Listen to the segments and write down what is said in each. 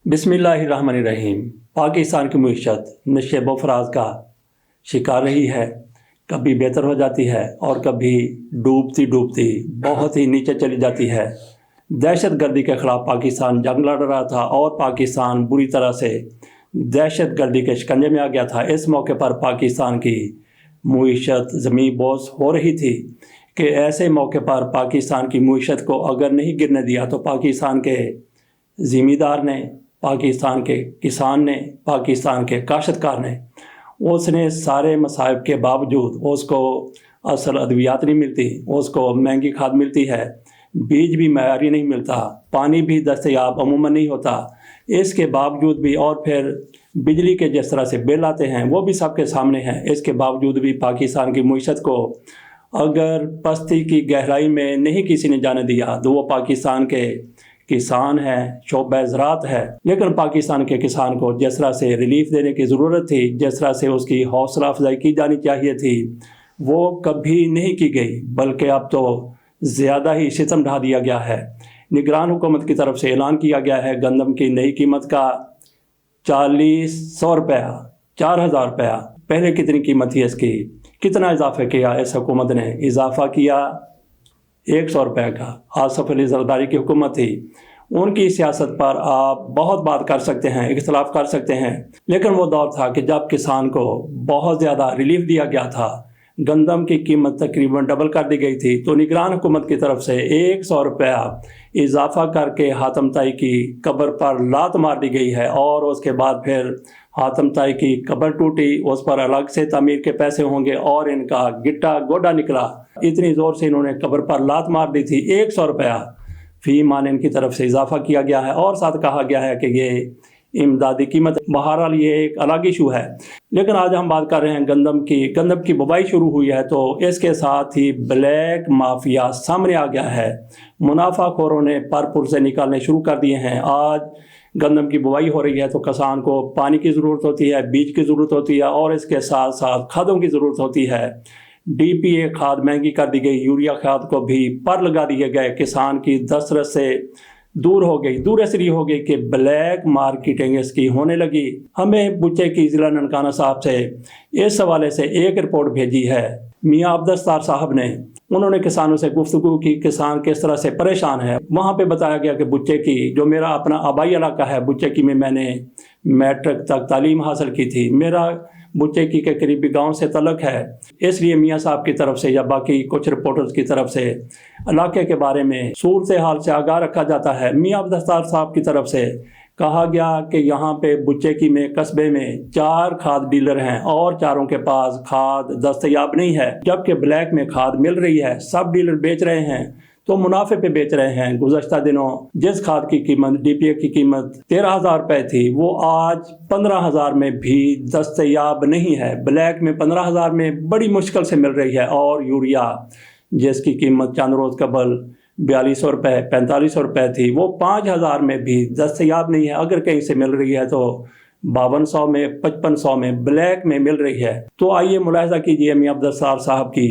बिस्मिल्लाहिर्रहमानिर्रहीम। पाकिस्तान की मईशत नशे बफराज का शिकार रही है। कभी बेहतर हो जाती है और कभी डूबती डूबती बहुत ही नीचे चली जाती है। दहशत गर्दी के ख़िलाफ़ पाकिस्तान जंग लड़ रहा था और पाकिस्तान बुरी तरह से दहशत गर्दी के शिकंजे में आ गया था। इस मौके पर पाकिस्तान की मईशत ज़मीन बोस हो रही थी कि ऐसे मौके पर पाकिस्तान की मईशत को अगर नहीं गिरने दिया तो पाकिस्तान के ज़िम्मेदार ने, पाकिस्तान के किसान ने, पाकिस्तान के काश्तकार ने, उसने सारे मसाइब के बावजूद उसको असल अद्वियात नहीं मिलती, उसको महंगी खाद मिलती है, बीज भी मयारी नहीं मिलता, पानी भी दस्तयाब अमूमन नहीं होता। इसके बावजूद भी और फिर बिजली के जिस तरह से बिल आते हैं वो भी सबके सामने हैं। इसके बावजूद भी पाकिस्तान की मईशत को अगर पस्ती की गहराई में नहीं किसी ने जाने दिया तो वो पाकिस्तान के किसान है, शोबा ज़राअत है। लेकिन पाकिस्तान के किसान को जिस तरह से रिलीफ देने की ज़रूरत थी, जिस तरह से उसकी हौसला अफजाई की जानी चाहिए थी, वो कभी नहीं की गई, बल्कि अब तो ज़्यादा ही सितम ढा दिया गया है। निगरान हुकूमत की तरफ से ऐलान किया गया है गंदम की नई कीमत का 4,100 रुपया, 4,000 रुपया। पहले कितनी कीमत थी इसकी, कितना इजाफा किया इस हुकूमत ने? इजाफा किया 100 रुपये का। आसिफ अली जरदारी की हुकूमत थी। उनकी सियासत पर आप बहुत बात कर सकते हैं, इख्तलाफ कर सकते हैं, लेकिन वो दौर था कि जब किसान को बहुत ज़्यादा रिलीफ दिया गया था, गंदम की कीमत तकरीबन डबल कर दी गई थी, तो निगरान हुकूमत की तरफ से 100 रुपया इजाफा करके हातम ताई की कब्र पर लात मार दी गई है। और उसके बाद फिर हातम ताई की कब्र टूटी, उस पर अलग से तामीर के पैसे होंगे और इनका गिट्टा गोडा निकला। इतनी ज़ोर से इन्होंने कब्र पर लात मार दी थी। 100 रुपया फ़ी मान इनकी तरफ से इजाफा किया गया है और साथ कहा गया है कि ये इमदादी कीमत। बहरहाल ये एक अलग इशू है, लेकिन आज हम बात कर रहे हैं गंदम की। गंदम की बुवाई शुरू हुई है तो इसके साथ ही ब्लैक माफिया सामने आ गया है। मुनाफाखोरों ने पर पुर्जे निकालने शुरू कर दिए हैं। आज गंदम की बुवाई हो रही है तो किसान को पानी की ज़रूरत होती है, बीज की ज़रूरत होती है और इसके साथ साथ खादों की ज़रूरत होती है। DPA खाद महंगी कर दी गई, यूरिया खाद को भी पर लगा दिए गए। किसान की दस्तरस से दूर हो गई, दूर इसलिए हो गई कि ब्लैक मार्केटिंग इसकी होने लगी। हमें बुच्चे की ज़िला ननकाना साहब से इस हवाले से एक रिपोर्ट भेजी है मियाँ अब्दुल साहब ने। उन्होंने किसानों से गुफ्तगू की, किसान किस तरह से परेशान है। वहाँ पे बताया गया कि बुच्चे की, जो मेरा अपना आबाई इलाका है, बुच्चे की में मैंने मैट्रिक तक तालीम हासिल की थी। मेरा बुच्चे की के करीबी गांव से तलक है, इसलिए मियाँ साहब की तरफ से या बाकी कुछ रिपोर्टर्स की तरफ से इलाके के बारे में सूरत हाल से आगाह रखा जाता है। मियाँ अब्दुल साहब की तरफ से कहा गया कि यहाँ पे बुच्चे की में कस्बे में 4 खाद डीलर हैं और चारों के पास खाद दस्तयाब नहीं है, जबकि ब्लैक में खाद मिल रही है। सब डीलर बेच रहे हैं तो मुनाफे पे बेच रहे हैं। गुज़श्ता दिनों जिस खाद की कीमत, DPA की कीमत 13,000 रुपये थी, वो आज 15,000 में भी दस्तयाब नहीं है। ब्लैक में 15,000 में बड़ी मुश्किल से मिल रही है। और यूरिया जिसकी कीमत चंद रोज़ कबल 4,200 रुपये, 4,500 रुपये थी, वो 5,000 में भी दस्तयाब नहीं है। अगर कहीं से मिल रही है तो 5200 में, 5500 में ब्लैक में मिल रही है। तो आइए मुलाहिजा कीजिए मियाँ अब्दुल साहब की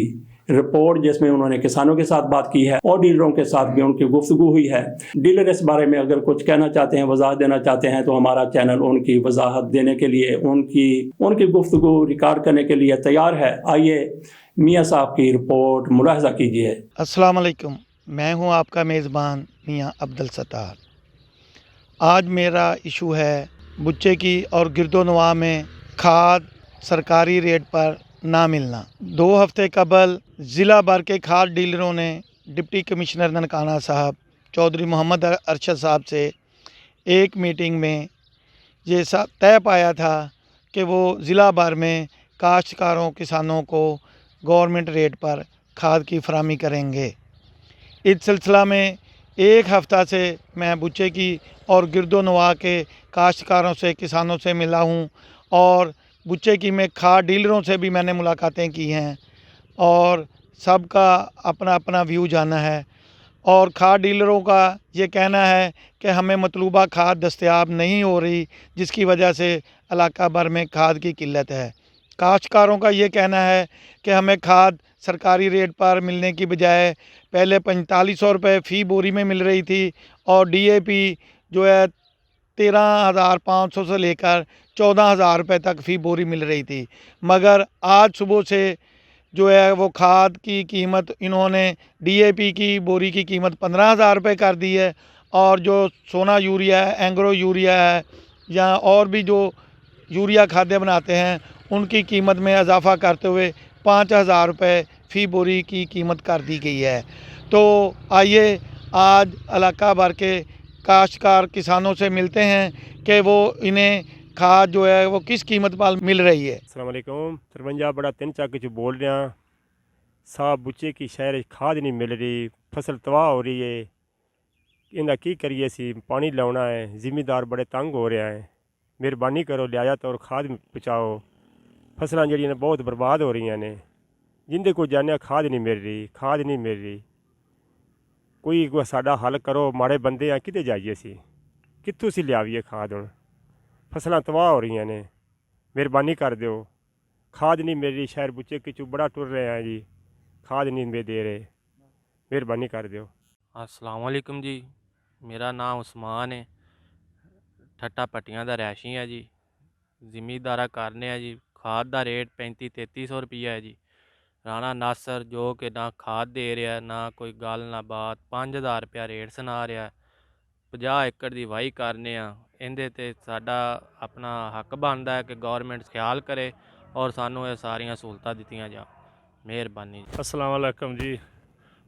रिपोर्ट, जिसमें उन्होंने किसानों के साथ बात की है और डीलरों के साथ भी उनकी गुफ्तगू हुई है। डीलर इस बारे में अगर कुछ कहना चाहते हैं, वजाहत देना चाहते हैं, तो हमारा चैनल उनकी वजाहत देने के लिए, उनकी गुफ्तगू रिकॉर्ड करने के लिए तैयार है। आइए मियाँ साहब की रिपोर्ट मुलाहिजा कीजिए। अस्सलाम वालेकुम, मैं हूं आपका मेज़बान मियाँ अब्दुल सत्तार। आज मेरा इशू है बुच्चे की और गिरदोनवा में खाद सरकारी रेट पर ना मिलना। 2 हफ्ते कबल ज़िला भर के खाद डीलरों ने डिप्टी कमिश्नर ननकाना साहब चौधरी मोहम्मद अरशद साहब से एक मीटिंग में ये तय पाया था कि वो ज़िला भर में काश्तकारों किसानों को गवर्नमेंट रेट पर खाद की फराहमी करेंगे। इस सिलसिला में एक हफ़्ता से मैं बुच्चे की और गिरदोनवा के काश्तकारों से, किसानों से मिला हूँ और बुच्चे की में खाद डीलरों से भी मैंने मुलाकातें की हैं और सबका अपना अपना व्यू जाना है। और खाद डीलरों का ये कहना है कि हमें मतलूबा खाद दस्तयाब नहीं हो रही, जिसकी वजह से इलाका भर में खाद की किल्लत है। काश्तकारों का ये कहना है कि हमें खाद सरकारी रेट पर मिलने की बजाय पहले 4,500 रुपये फ़ी बोरी में मिल रही थी और DAP जो है 13,500 से लेकर 14,000 रुपये तक फ़ी बोरी मिल रही थी, मगर आज सुबह से जो है वो खाद की कीमत इन्होंने DAP की बोरी की कीमत 15,000 रुपये कर दी है, और जो सोना यूरिया है, एंग्रो यूरिया है, या और भी जो यूरिया खाद्य बनाते हैं उनकी कीमत में इजाफ़ा करते हुए 5,000 रुपये फ़ी बोरी की कीमत कर दी गई है। तो आइए आज इलाका भर के काश्तकार किसानों से मिलते हैं कि वो इन्हें खाद जो है वो किस कीमत पर मिल रही है। अस्सलाम वालेकुम। सरपंचा बड़ा 3 ਚੱਕ ਚ बोल रहा। साहब बुच्चे की शहर खाद नहीं मिल रही, फसल तबाह हो रही है, इन्हें की करिए सी पानी लाना है, जिमीदार बड़े तंग हो रहे हैं, मेहरबानी करो लिया तो खाद पहुँचाओ। फसलां जड़ियां ने बहुत बर्बाद हो रही ने, जिंदे को जाने खाद नहीं मिल रही, खाद नहीं मिल रही, कोई साडा हल करो। माड़े बंदे हैं, किते जाइए सी, कित्थों सी लियावीए खाद? हुण फसलां तबाह हो रही ने, मेहरबानी कर दो। खाद नहीं मिल रही, शहर बुच्चे किचू बड़ा टुर रहे हैं जी, खाद नहीं दे रहे, मेहरबानी कर दो। अस्सलाम वालेकुम जी, मेरा नाम उस्मान है, ठट्टा पट्टियां दा रैशी है जी, जिमीदारा करने है जी। खाद का रेट 35-3300 रुपया है जी। राणा नासर जो कि ना खाद दे रहा, ना कोई गल ना बात, 5,000 रुपया रेट सुना रहा। 50 एकड़ की वाही करने इहदे ते साडा अपना हक बनता है कि गौरमेंट ख्याल करे और सानू ये सारियां सहूलतां दित्तियां जा। मेहरबानी जी। अस्सलाम वालेकुम जी।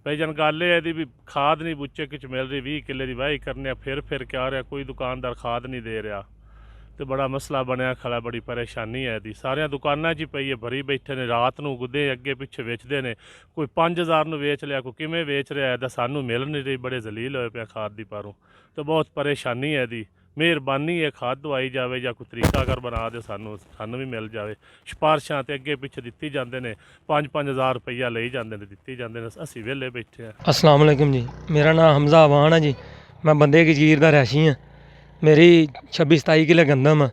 भाईजान गल ये है भी खाद नहीं बुच्चे किच मिल रही, 20 किले की वाही करने फिर क्या रहा, कोई दुकानदार खाद नहीं दे रहा, तो बड़ा मसला बनया खड़ा, बड़ी परेशानी है दी। सारिया दुकाना च पई है, भरी बैठे ने, रात नूं गुदे अगे पिछे वेचते हैं, कोई 5,000 नूं वेच लिया, कोई किमें वेच रहा है, सानू मिल नहीं रही, बड़े जलील होए पे खाद दी पारों, तो बहुत परेशानी है दी। मेहरबानी है खाद दवाई जाए या कोई तरीका अगर बना दे, सानू भी मिल जाए। सिफारिशां ते अगे पिछे दित्ती जांदे ने, 5-5,000 रुपया लई जांदे ने, दित्ती जांदे ने, असीं वेले बैठे हैं। अस्सलाम वालेकुम जी, मेरा नाम हमजा अवान है जी, मैं बंदे की जीर का रैशी हाँ। मेरी 26-27 किलो गंदम आ,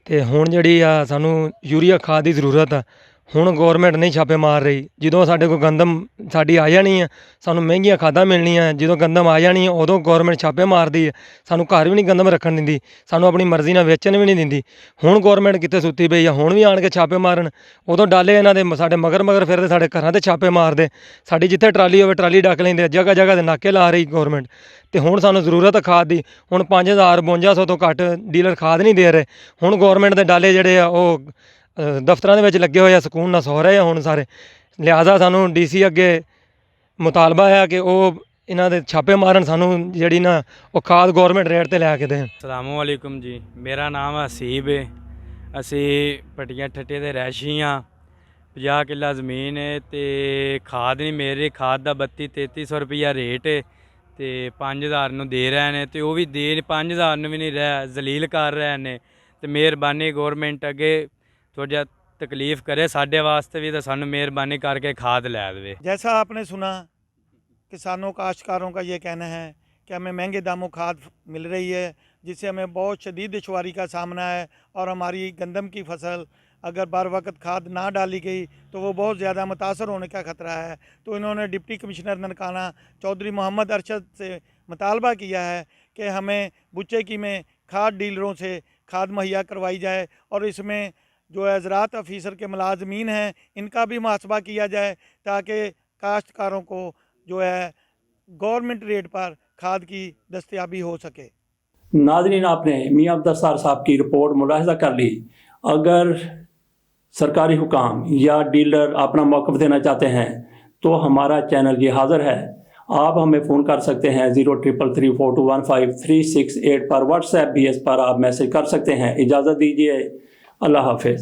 तो हुण जिहड़ी आ सानू यूरिया खाद की जरूरत आ। हुण गौरमेंट नहीं छापे मार रही, जो साडे कोल गंदम साडी आ जानी है, सानू महंगियां खादां मिलनियां, जो गंदम आ जानी है उदों गौरमेंट छापे मारदी है, सानू घर भी नहीं गंदम रखण दिंदी, सानू अपनी मर्जी नाल वेचण भी नहीं दिंदी। हुण गौरमेंट कित्थे सुत्ती पई आ, हुण भी आण के छापे मारन, उदों डाले इन्हां दे साडे मगर फिरदे, साडे घरां ते छापे मारदे, साडी जिੱਥੇ ट्राली होवे ट्राली डक लैंदे, जगह जगह ते नाके ला रही गौरमेंट। तो हुण सानू जरूरत है खाद की, हुण 5,000 5200 तो घੱਟ डीलर खाद नहीं दे रहे। हुण गौरमेंट के डाले जिहड़े आ ਉਹ ਦਫ਼ਤਰਾਂ ਦੇ ਵਿੱਚ ਲੱਗੇ ਹੋਏ ਆ, ਸਕੂਨ ਨਾਲ ਸੌ ਰਹੇ ਆ ਹੁਣ ਸਾਰੇ। ਲਿਹਾਜ਼ਾ ਸਾਨੂੰ DC ਅੱਗੇ ਮੁਤਾਲਬਾ ਹੈ ਕਿ ਉਹ ਇਹਨਾਂ ਦੇ ਛਾਪੇ ਮਾਰਨ, ਸਾਨੂੰ ਜਿਹੜੀ ਨਾ ਉਹ ਖਾਦ ਗੌਰਮੈਂਟ ਰੇਟ ਤੇ ਲੈ ਕੇ ਦੇਣ। ਅਸਲਾਮੁ ਅਲੈਕੁਮ ਜੀ, ਮੇਰਾ ਨਾਮ ਹਸੀਬ ਹੈ, ਅਸੀਂ ਪੱਟੀਆਂ ਠੱਟੇ ਦੇ ਰੈਸ਼ੀ ਹਾਂ। 50 ਕਿੱਲਾ ਜ਼ਮੀਨ ਹੈ ਤੇ ਖਾਦ ਨਹੀਂ ਮਿਲ ਰਹੀ, ਖਾਦ ਦਾ 32-3300 ਰੁਪਈਆ ਰੇਟ ਹੈ ਤੇ 5,000 ਨੂੰ ਦੇ ਰਹੇ ਨੇ, ਤੇ ਉਹ ਵੀ ਦੇ 5,000 ਨੂੰ ਵੀ ਨਹੀਂ ਰਿਹਾ, ਜ਼ਲੀਲ ਕਰ ਰਹੇ ਨੇ। ਤੇ ਮਿਹਰਬਾਨੀ ਗੌਰਮੈਂਟ ਅੱਗੇ थोड़ा जा तकलीफ़ करे साढ़े वास्ते भी, तो सानू मेहरबानी करके खाद लै दे। जैसा आपने सुना, किसानों काश्तकारों का ये कहना है कि हमें महंगे दामों खाद मिल रही है, जिससे हमें बहुत शदीद दुश्वारी का सामना है, और हमारी गंदम की फसल अगर बार वक्त खाद ना डाली गई तो वो बहुत ज़्यादा मुतासर होने का ख़तरा है। तो इन्होंने डिप्टी कमिश्नर ननकाना चौधरी मोहम्मद अरशद से मुतालबा किया है कि हमें बुच्चेकी में खाद डीलरों से खाद मुहैया करवाई जाए, और इसमें जो है ज़राअत ऑफिसर के मुलाजमीन हैं इनका भी मुहासबा किया जाए, ताकि काश्तकारों को जो है गवर्नमेंट रेट पर खाद की दस्तयाबी हो सके। नाज़रीन, आपने मियां अब्दुल सत्तार साहब की रिपोर्ट मुलाहिज़ा कर ली। अगर सरकारी हुकाम या डीलर अपना मौक़िफ़ देना चाहते हैं तो हमारा चैनल ये हाज़िर है। आप हमें फ़ोन कर सकते हैं 0333421536 पर, व्हाट्सएप भी इस पर आप मैसेज कर सकते हैं। इजाज़त दीजिए, अल्लाह हाफ़िज़।